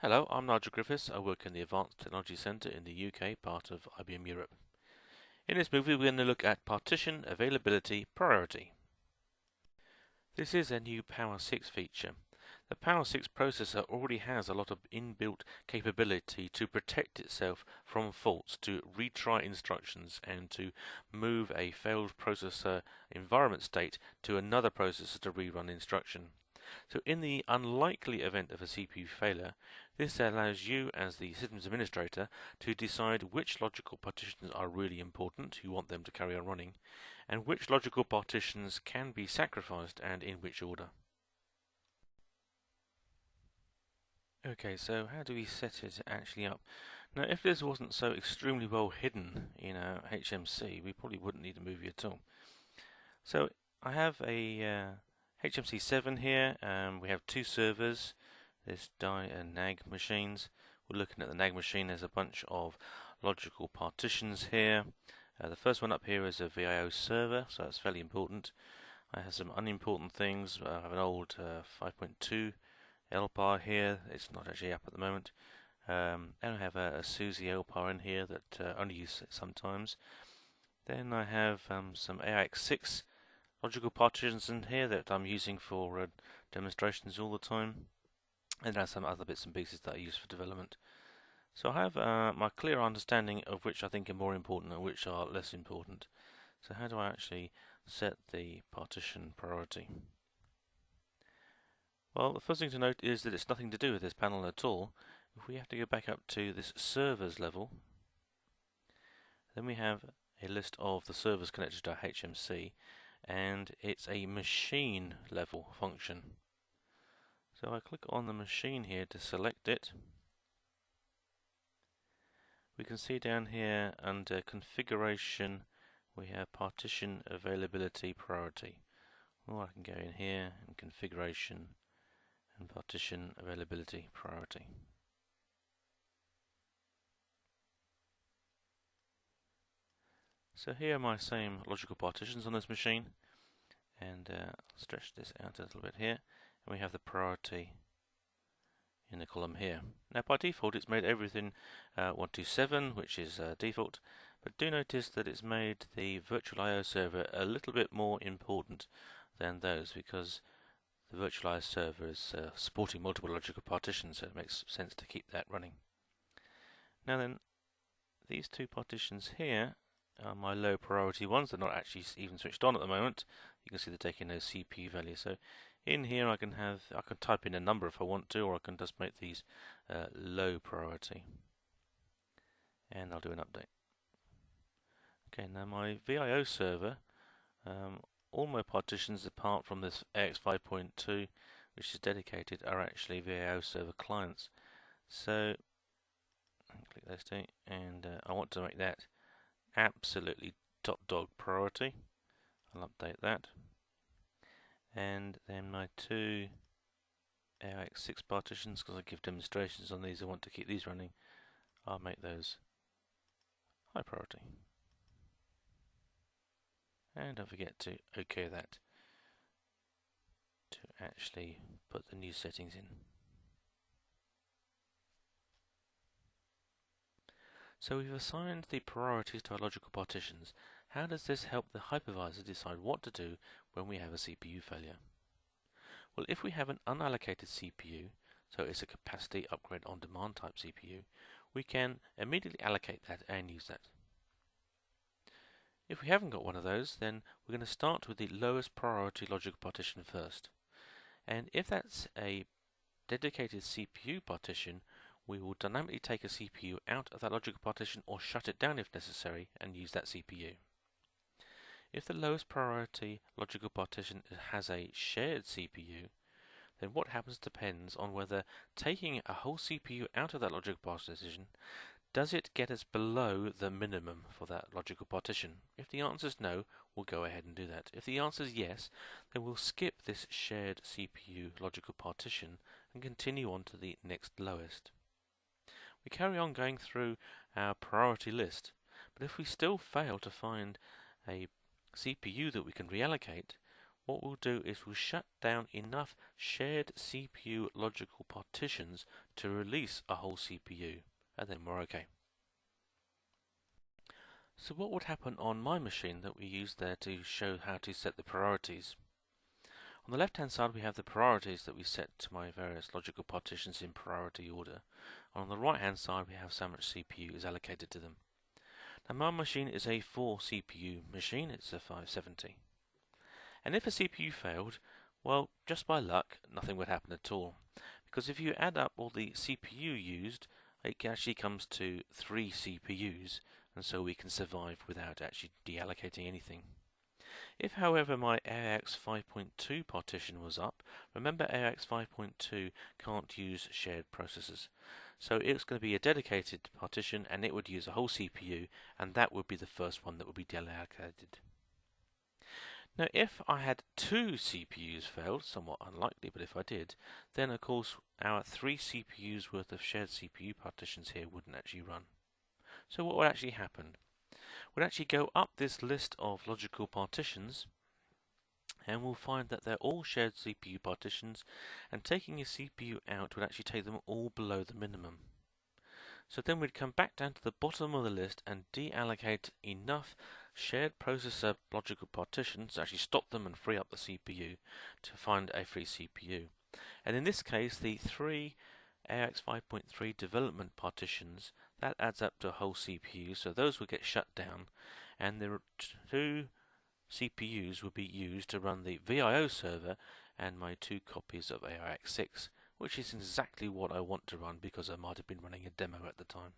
Hello, I'm Nigel Griffiths. I work in the Advanced Technology Centre in the UK, part of IBM Europe. In this movie, we're going to look at partition availability priority. This is a new Power 6 feature. The Power 6 processor already has a lot of inbuilt capability to protect itself from faults, to retry instructions, and to move a failed processor environment state to another processor to rerun the instruction. So in the unlikely event of a CPU failure, this allows you as the systems administrator to decide which logical partitions are really important, you want them to carry on running, and which logical partitions can be sacrificed and in which order. Okay, so how do we set it actually up? Now, if this wasn't so extremely well hidden in our HMC, we probably wouldn't need a movie at all. So I have a HMC 7 here. We have two servers. There's DI and NAG machines. We're looking at the NAG machine. There's a bunch of logical partitions here. The first one up here is a VIO server, so that's fairly important. I have some unimportant things. I have an old 5.2 LPAR here. It's not actually up at the moment. And I have a SUSE LPAR in here that only use it sometimes. Then I have some AIX6 logical partitions in here that I'm using for demonstrations all the time, and there are some other bits and pieces that I use for development. So I have my clear understanding of which I think are more important and which are less important. So how do I actually set the partition priority? Well, the first thing to note is that it's nothing to do with this panel at all. If we have to go back up to this servers level, then we have a list of the servers connected to our HMC, and it's a machine level function. So I click on the machine here to select it. We can see down here under configuration we have partition availability priority. Or I can go in here and configuration and partition availability priority. So here are my same logical partitions on this machine, and I'll stretch this out a little bit here, and we have the priority in the column here. Now by default it's made everything 127, which is default, but do notice that it's made the virtual I/O server a little bit more important than those, because the virtual I/O server is supporting multiple logical partitions, so it makes sense to keep that running. Now then, these two partitions here are my low priority ones. They're not actually even switched on at the moment. You can see they're taking no CPU value. So in here I can type in a number if I want to, or I can just make these low priority. And I'll do an update. Okay, now my VIO server, all my partitions apart from this AX 5.2, which is dedicated, are actually VIO server clients. So click those two, and I want to make that absolutely top dog priority. I'll update that. And then my two AIX6 partitions, because I give demonstrations on these, I want to keep these running, I'll make those high priority. And don't forget to OK that to actually put the new settings in. So we've assigned the priorities to our logical partitions. How does this help the hypervisor decide what to do when we have a CPU failure? Well, if we have an unallocated CPU, so it's a capacity upgrade on demand type CPU, we can immediately allocate that and use that. If we haven't got one of those, then we're going to start with the lowest priority logical partition first. And if that's a dedicated CPU partition, we will dynamically take a CPU out of that logical partition or shut it down if necessary and use that CPU. If the lowest priority logical partition has a shared CPU, then what happens depends on whether taking a whole CPU out of that logical partition, does it get us below the minimum for that logical partition? If the answer is no, we'll go ahead and do that. If the answer is yes, then we'll skip this shared CPU logical partition and continue on to the next lowest. We carry on going through our priority list, but if we still fail to find a CPU that we can reallocate, what we'll do is we'll shut down enough shared CPU logical partitions to release a whole CPU, and then we're okay. So what would happen on my machine that we used there to show how to set the priorities? On the left hand side we have the priorities that we set to my various logical partitions in priority order. And on the right hand side we have how much CPU is allocated to them. Now my machine is a 4 CPU machine, it's a 570. And if a CPU failed, well, just by luck, nothing would happen at all. Because if you add up all the CPU used, it actually comes to 3 CPUs, and so we can survive without actually deallocating anything. If, however, my AIX 5.2 partition was up, remember AIX 5.2 can't use shared processors. So it's going to be a dedicated partition, and it would use a whole CPU, and that would be the first one that would be deallocated. Now, if I had 2 CPUs failed, somewhat unlikely, but if I did, then of course our 3 CPUs worth of shared CPU partitions here wouldn't actually run. So what would actually happen? We'd actually go up this list of logical partitions, and we'll find that they're all shared CPU partitions, and taking a CPU out would actually take them all below the minimum. So then we'd come back down to the bottom of the list and deallocate enough shared processor logical partitions to actually stop them and free up the CPU to find a free CPU. And in this case, the 3 AIX 5.3 development partitions, that adds up to a whole CPU, so those would get shut down, and the 2 CPUs would be used to run the VIO server and my 2 copies of AIX 6, which is exactly what I want to run because I might have been running a demo at the time.